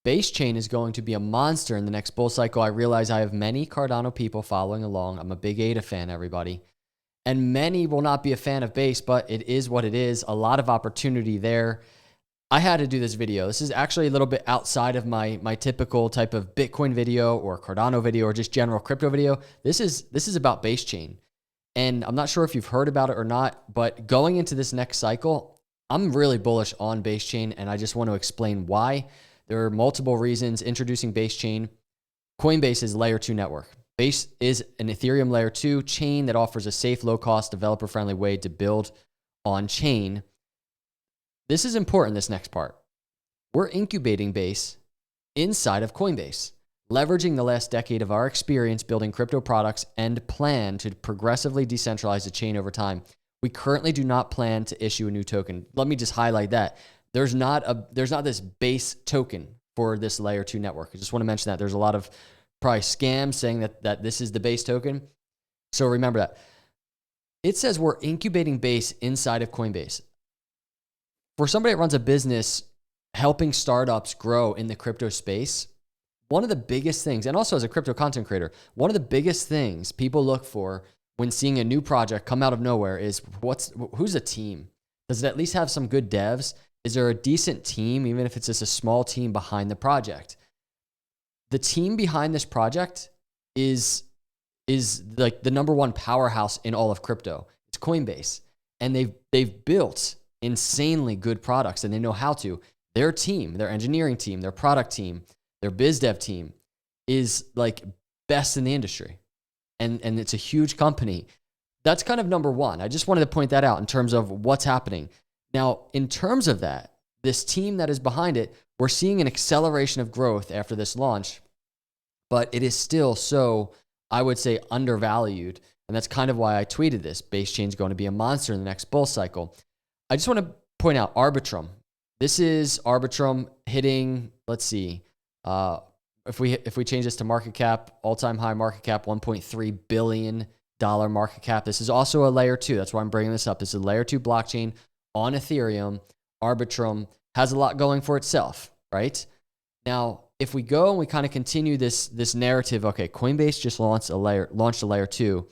Base chain is going to be a monster in the next bull cycle. I realize I have many Cardano people following along. I'm a big ADA fan, everybody. And many will not be a fan of Base, but it is what it is. A lot of opportunity there. I had to do this video. This is actually a little bit outside of my typical type of Bitcoin video or Cardano video or just general crypto video. This is about Base chain. And I'm not sure if you've heard about it or not, but going into this next cycle, I'm really bullish on Base chain, and I just want to explain why. There are multiple reasons introducing Base chain. Coinbase is layer 2 network. Base is an Ethereum layer 2 chain that offers a safe, low-cost, developer-friendly way to build on chain. This is important, this next part. We're incubating Base inside of Coinbase, leveraging the last decade of our experience building crypto products and plan to progressively decentralize the chain over time. We currently do not plan to issue a new token. Let me just highlight that. There's not this Base token for this layer 2 network. I just want to mention that. There's a lot of probably scams saying that this is the Base token. So remember that. It says we're incubating Base inside of Coinbase. For somebody that runs a business helping startups grow in the crypto space, one of the biggest things, and also as a crypto content creator, one of the biggest things people look for when seeing a new project come out of nowhere is who's a team? Does it at least have some good devs? Is there a decent team, even if it's just a small team behind the project? The team behind this project is like the number one powerhouse in all of crypto. It's Coinbase. And they've built insanely good products, and they know how to. Their team, their engineering team, their product team, their biz dev team is like best in the industry. And it's a huge company. That's kind of number one. I just wanted to point that out in terms of what's happening. Now, in terms of that, this team that is behind it, we're seeing an acceleration of growth after this launch, but it is still so, I would say, undervalued. And that's kind of why I tweeted this. Base chain is going to be a monster in the next bull cycle. I just want to point out Arbitrum. This is Arbitrum hitting, let's see, if we change this to market cap, all-time high market cap, $1.3 billion market cap. This is also a layer 2. That's why I'm bringing this up. This is a layer 2 blockchain on Ethereum. Arbitrum has a lot going for itself, right? Now, if we go and we kind of continue this narrative, okay, Coinbase just launched a layer 2.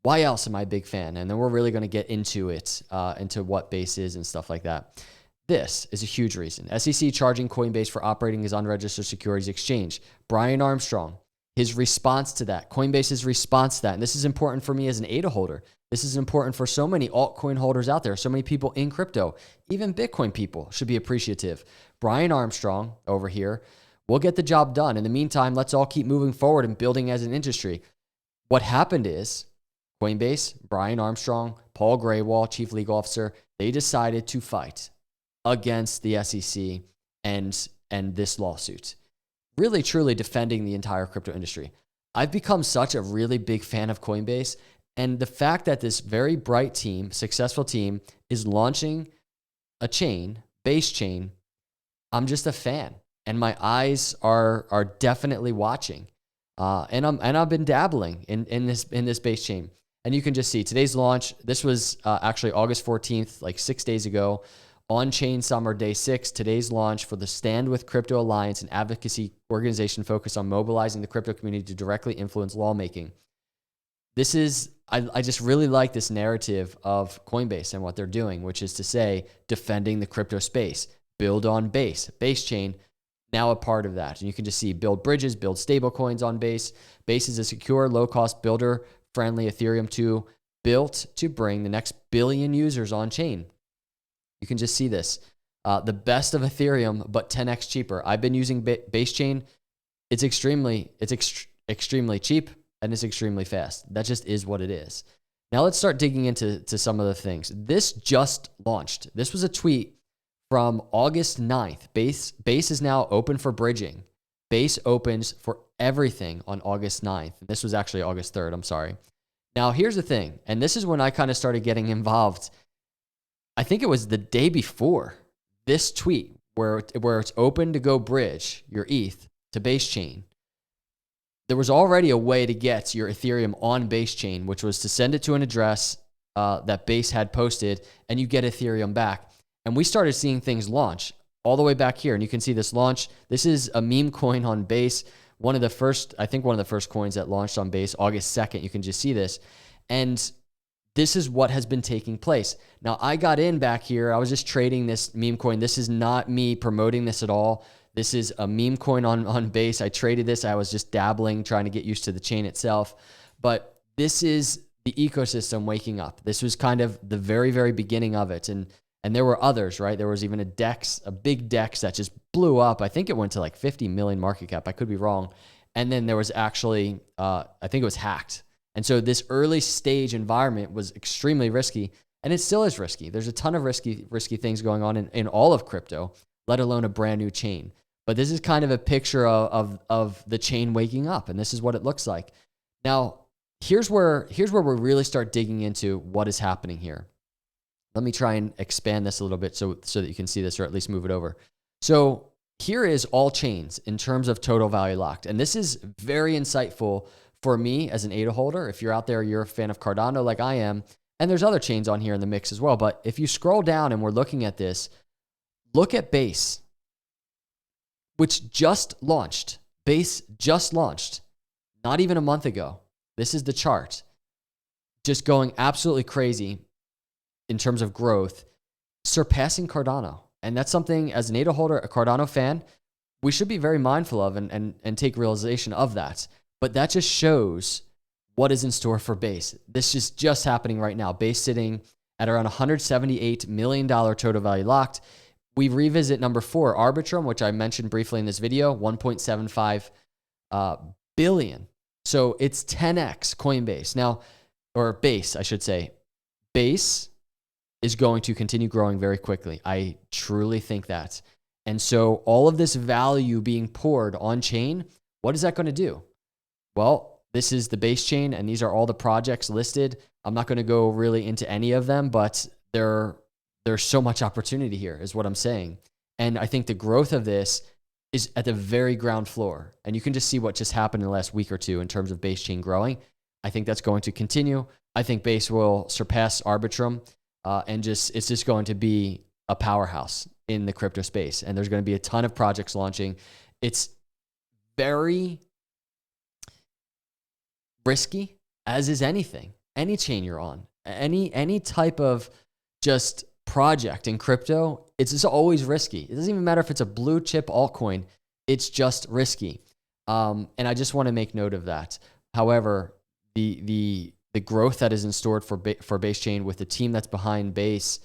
Why else am I a big fan? And then we're really going to get into it, into what Base is and stuff like that. This is a huge reason. SEC charging Coinbase for operating as unregistered securities exchange. Brian Armstrong, his response to that, Coinbase's response to that, and this is important for me as an ADA holder. This is important for so many altcoin holders out there, so many people in crypto, even Bitcoin people should be appreciative. Brian Armstrong over here will get the job done. In the meantime, let's all keep moving forward and building as an industry. What happened is Coinbase, Brian Armstrong, Paul Graywall, Chief Legal Officer, they decided to fight against the SEC and this lawsuit. Really, truly defending the entire crypto industry. I've become such a really big fan of Coinbase, and the fact that this very bright team, successful team, is launching a chain, Base chain, I'm just a fan, and my eyes are definitely watching. And I've been dabbling in this Base chain. And you can just see today's launch. This was actually August 14th, like 6 days ago. On-chain summer day 6, today's launch for the Stand with Crypto Alliance, an advocacy organization focused on mobilizing the crypto community to directly influence lawmaking. This is, I just really like this narrative of Coinbase and what they're doing, which is to say, defending the crypto space, build on Base chain, now a part of that. And you can just see build bridges, build stable coins on Base. Base is a secure, low-cost, builder-friendly Ethereum 2 built to bring the next billion users on chain. You can just see this. The best of Ethereum, but 10x cheaper. I've been using Base chain. It's extremely cheap, and it's extremely fast. That just is what it is. Now let's start digging into some of the things. This just launched. This was a tweet from August 9th. Base is now open for bridging. Base opens for everything on August 9th. This was actually August 3rd. I'm sorry. Now here's the thing, and this is when I kind of started getting involved. I think it was the day before this tweet where it's open to go bridge your ETH to Base chain. There was already a way to get your Ethereum on Base chain, which was to send it to an address that Base had posted, and you get Ethereum back. And we started seeing things launch. all the way back here. And you can see this launch. This is a meme coin on Base. One of the first coins that launched on Base, August 2nd. You can just see this. And this is what has been taking place. Now, I got in back here. I was just trading this meme coin. This is not me promoting this at all. This is a meme coin on Base. I traded this. I was just dabbling, trying to get used to the chain itself. But this is the ecosystem waking up. This was kind of the very, very beginning of it. And there were others, right? There was even a big DEX that just blew up. I think it went to like 50 million market cap. I could be wrong. And then there was actually, I think it was hacked. And so this early stage environment was extremely risky, and it still is risky. There's a ton of risky things going on in all of crypto, let alone a brand new chain. But this is kind of a picture of the chain waking up, and this is what it looks like. Now, here's where we really start digging into what is happening here. Let me try and expand this a little bit so that you can see this, or at least move it over. So here is all chains in terms of total value locked. And this is very insightful for me as an ADA holder. If you're out there, you're a fan of Cardano like I am, and there's other chains on here in the mix as well. But if you scroll down and we're looking at this, look at Base, which just launched. Base just launched not even a month ago. This is the chart. Just going absolutely crazy in terms of growth, surpassing Cardano. And that's something, as an ADA holder, a Cardano fan, we should be very mindful of and take realization of that. But that just shows what is in store for Base. This is just happening right now. Base sitting at around $178 million total value locked. We revisit number 4, Arbitrum, which I mentioned briefly in this video, 1.75 billion. So it's 10x Coinbase. Now, or Base, I should say. Base is going to continue growing very quickly. I truly think that. And so all of this value being poured on chain, what is that going to do? Well, this is the Base chain, and these are all the projects listed. I'm not going to go really into any of them, but there's so much opportunity here is what I'm saying. And I think the growth of this is at the very ground floor. And you can just see what just happened in the last week or two in terms of Base chain growing. I think that's going to continue. I think Base will surpass Arbitrum. And it's just going to be a powerhouse in the crypto space. And there's going to be a ton of projects launching. It's very risky, as is anything, any chain you're on, any type of just project in crypto. It's just always risky. It doesn't even matter if it's a blue chip altcoin. It's just risky. And I just want to make note of that. However, the growth that is in store for Base chain with the team that's behind Base,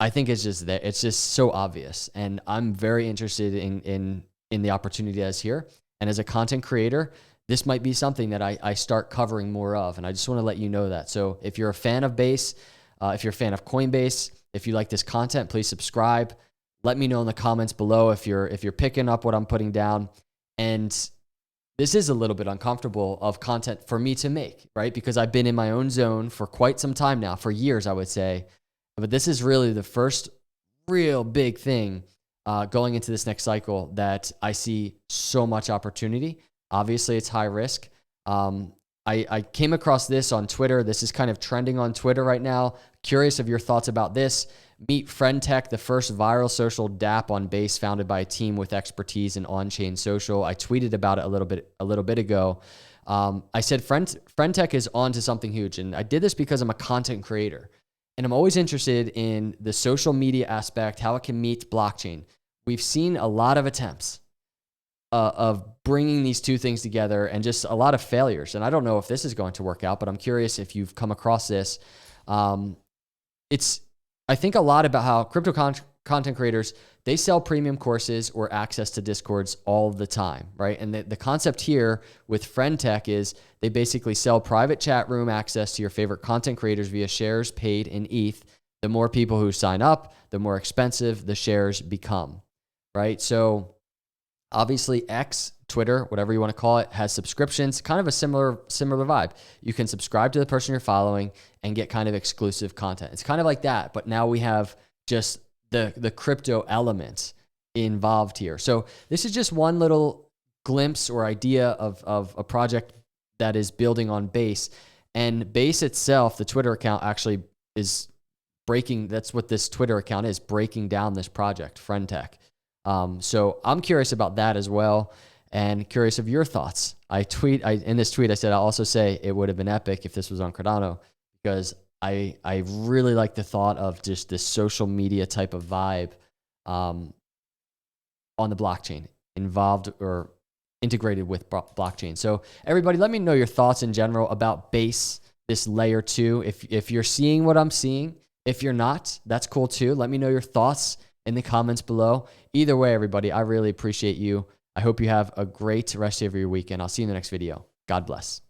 I think it's just there. It's just so obvious. And I'm very interested in the opportunity that's here. And as a content creator, this might be something that I start covering more of. And I just want to let you know that. So if you're a fan of Base, if you're a fan of Coinbase, if you like this content, please subscribe. Let me know in the comments below if you're picking up what I'm putting down. And this is a little bit uncomfortable of content for me to make, right? Because I've been in my own zone for quite some time now, for years, I would say. But this is really the first real big thing going into this next cycle that I see so much opportunity. Obviously, it's high risk. I came across this on Twitter. This is kind of trending on Twitter right now. Curious of your thoughts about this. Meet Friendtech, the first viral social dApp on Base founded by a team with expertise in on-chain social. I tweeted about it a little bit ago. I said Friendtech is on to something huge, and I did this because I'm a content creator, and I'm always interested in the social media aspect, how it can meet blockchain. We've seen a lot of attempts of bringing these two things together and just a lot of failures. And I don't know if this is going to work out, but I'm curious if you've come across this. I think a lot about how crypto content creators, they sell premium courses or access to Discords all the time, right? And the concept here with Friendtech is they basically sell private chat room access to your favorite content creators via shares paid in ETH. The more people who sign up, the more expensive the shares become, right? So obviously X, Twitter, whatever you want to call it, has subscriptions, kind of a similar vibe. You can subscribe to the person you're following and get kind of exclusive content. It's kind of like that, but now we have just the crypto element involved here. So this is just one little glimpse or idea of a project that is building on Base. And Base itself, the Twitter account actually is breaking, that's what this Twitter account is, breaking down this project, Friendtech. So I'm curious about that as well, and curious of your thoughts. In this tweet, I said, I'll also say it would have been epic if this was on Cardano, because I really like the thought of just this social media type of vibe on the blockchain, involved or integrated with blockchain. So everybody, let me know your thoughts in general about Base, this layer 2. If you're seeing what I'm seeing, if you're not, that's cool too. Let me know your thoughts in the comments below. Either way, everybody, I really appreciate you. I hope you have a great rest of your weekend. I'll see you in the next video. God bless.